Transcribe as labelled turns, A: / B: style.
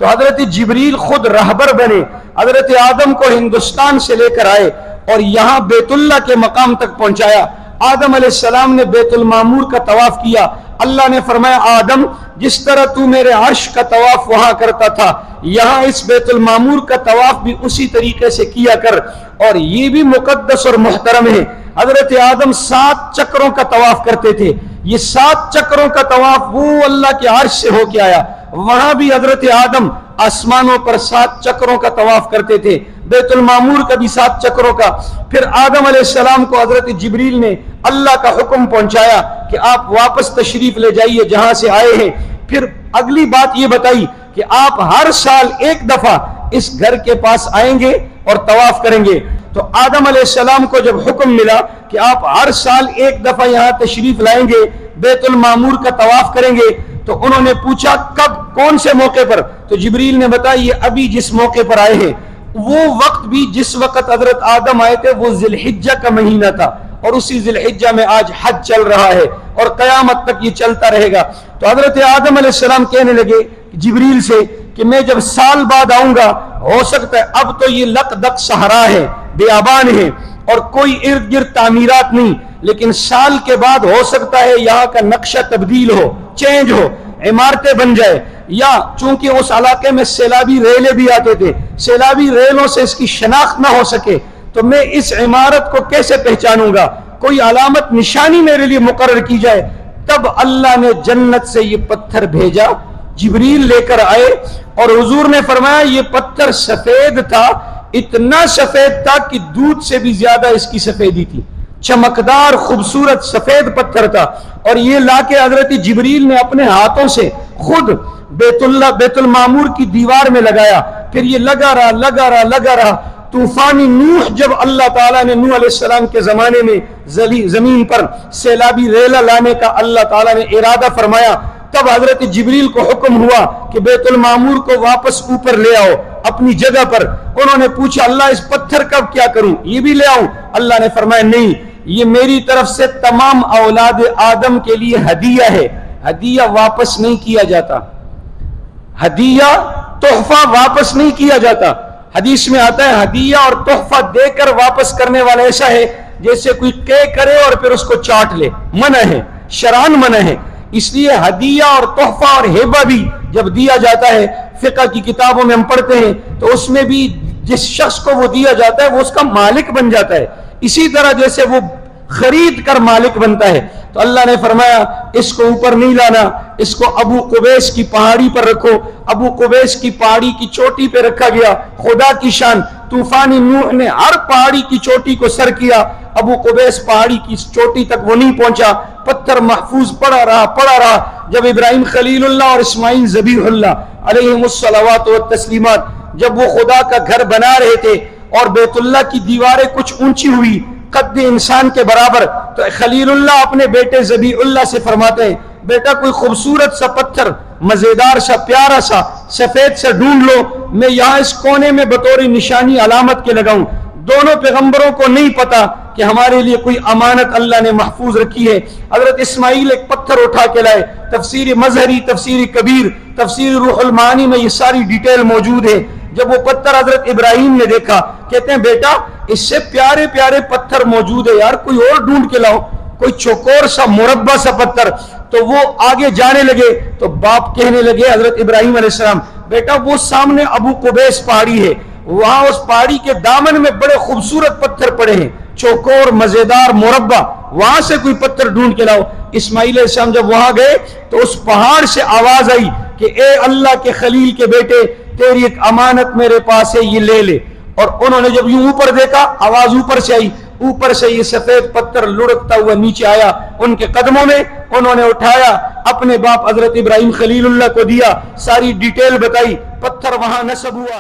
A: तो हजरत जिब्रील खुद रहबर बने, हजरत आदम को हिंदुस्तान से लेकर आए और यहां बैतुल्लाह के मकाम तक पहुंचाया। आदम अलैहिस्सलाम ने बैतुल मामूर का तवाफ किया। अल्लाह ने फरमाया, आदम जिस तरह तू मेरे अर्श का तवाफ वहां करता था, यहां इस बैतुल मामूर का तवाफ भी उसी तरीके से किया कर। और ये भी मुकद्दस और मुहतरम है। हजरत आदम 7 चक्रों का तवाफ करते थे। ये 7 चक्रों का तवाफ वो अल्लाह के अर्श से होके आया। वहां भी हजरत आदम आसमानों पर 7 चक्रों का तवाफ करते थे, बैतुल मामूर का भी 7 चक्रों का। फिर आदम अलैहिस्सलाम को हजरत जिब्रील ने अल्लाह का हुक्म पहुंचाया कि आप वापस तशरीफ ले जाइए जहां से आए हैं। फिर अगली बात ये बताई कि आप हर साल एक दफा इस घर के पास आएंगे और तवाफ करेंगे। तो आदम अलैहिस्सलाम को जब हुक्म मिला कि आप हर साल एक दफा यहां तशरीफ लाएंगे, बैतुल मामूर का तवाफ करेंगे, तो उन्होंने पूछा कब, कौन से मौके पर? तो जिब्रील ने बताया, ये अभी जिस मौके पर आए हैं वो वक्त भी जिस वक्त हजरत आदम आए थे वो जिलहिज्जा का महीना था, और उसी जिलहिज्जा में आज हज चल रहा है और कयामत तक ये चलता रहेगा। तो हजरत आदम अलैहिस्सलाम कहने लगे जिब्रील से कि मैं जब साल बाद आऊंगा, हो सकता है अब तो ये लकदक सहरा है, बेआबान है और कोई इर्द गिर्द तामीरात नहीं, लेकिन साल के बाद हो सकता है यहाँ का नक्शा तब्दील हो, चेंज हो, इमारतें बन जाए, या चूंकि उस इलाके में सैलाबी रेलें भी आते थे, सैलाबी रेलों से इसकी शनाख्त ना हो सके तो मैं इस इमारत को कैसे पहचानूंगा? कोई अलामत निशानी मेरे लिए मुकर्रर की जाए। तब अल्लाह ने जन्नत से ये पत्थर भेजा, जिब्रील लेकर आए और हुजूर ने फरमाया ये पत्थर सफेद था, इतना सफेद था कि दूध से भी ज्यादा इसकी सफेदी थी, चमकदार खूबसूरत सफेद पत्थर था। और ये लाके हजरत जिब्रील ने अपने हाथों से खुद बैतुल मामूर की दीवार में लगाया। फिर ये लगा रहा। तूफानी नूह जब अल्लाह ताला ने नूह अलैहिस्सलाम के जमाने में जमीन पर सैलाबी रेला लाने का अल्लाह ताला ने इरादा फरमाया, तब हजरत जिब्रील को हुक्म हुआ कि बैतुल मामूर को वापस ऊपर ले आओ अपनी जगह पर। उन्होंने पूछा, अल्लाह इस पत्थर का क्या करूं, ये भी ले आऊं? अल्लाह ने फरमाया, नहीं, ये मेरी तरफ से तमाम औलाद आदम के लिए हदिया है। हदिया वापस नहीं किया जाता, हदिया तोहफा वापस नहीं किया जाता। हदीस में आता है हदिया और तोहफा देकर वापस करने वाला ऐसा है जैसे कोई के करे और फिर उसको चाट ले, मना है, शरान मना है। इसलिए हदिया और तोहफा और हेबा भी जब दिया जाता है, फिक़ह की किताबों में हम पढ़ते हैं, तो उसमें भी जिस शख्स को वो दिया जाता है वो उसका मालिक बन जाता है, इसी तरह जैसे वो खरीद कर मालिक बनता है। तो अल्लाह ने फरमाया इसको ऊपर नहीं लाना, इसको अबू कुबैस की पहाड़ी पर रखो। अबू कुबैस की पहाड़ी की चोटी पे रखा गया। खुदा की शान, तूफानी नूह ने हर पहाड़ी की चोटी को सर किया, अबू कुबैस पहाड़ी की चोटी तक वो नहीं पहुंचा। पत्थर महफूज पड़ा रहा। जब इब्राहिम खलीलुल्लाह और इस्माइल ज़बीहुल्लाह अलैहिमुस्सलावात व तस्लीमात जब वो खुदा का घर बना रहे थे और बैतुल्लाह की दीवारें कुछ ऊंची हुई कद इंसान के बराबर, तो खलीलुल्लाह अपने बेटे ज़बीहुल्लाह से फरमाते हैं, बेटा कोई खूबसूरत सा पत्थर, मजेदार सा, प्यारा सा, सफेद सा ढूंढ लो, मैं यहाँ इस कोने में बतौर निशानी अलामत के लगाऊं। दोनों पैगंबरों को नहीं पता कि हमारे लिए कोई अमानत अल्लाह ने महफूज रखी है। हजरत इस्माइल एक पत्थर उठा के लाए। तफसीर मजहरी, तफसीर कबीर, तफसीर रूहुल मानी में ये सारी डिटेल मौजूद है। जब वो पत्थर हजरत इब्राहिम ने देखा, कहते हैं बेटा इससे प्यारे प्यारे पत्थर मौजूद है यार, कोई और ढूंढ के लाओ, कोई चौकोर सा मुरब्बा सा पत्थर। तो वो आगे जाने लगे तो बाप कहने लगे हजरत इब्राहिम अलैहिस्सलाम, बेटा वो सामने अबू कुबैस पहाड़ी है, वहां उस पहाड़ी के दामन में बड़े खूबसूरत पत्थर पड़े हैं, चौकोर मजेदार मुरब्बा, वहां से कोई पत्थर ढूंढ के लाओ। इस्माइल अलैहिस्सलाम जब वहां गए तो उस पहाड़ से आवाज आई कि ए अल्लाह के खलील के बेटे, तेरी एक अमानत मेरे पास है, ये ले ले। और उन्होंने जब यूं ऊपर देखा, आवाज ऊपर से आई, ऊपर से ये सफेद पत्थर लुढ़कता हुआ नीचे आया उनके कदमों में। उन्होंने उठाया, अपने बाप हजरत इब्राहिम खलीलुल्लाह को दिया, सारी डिटेल बताई, पत्थर वहां नस्ब हुआ।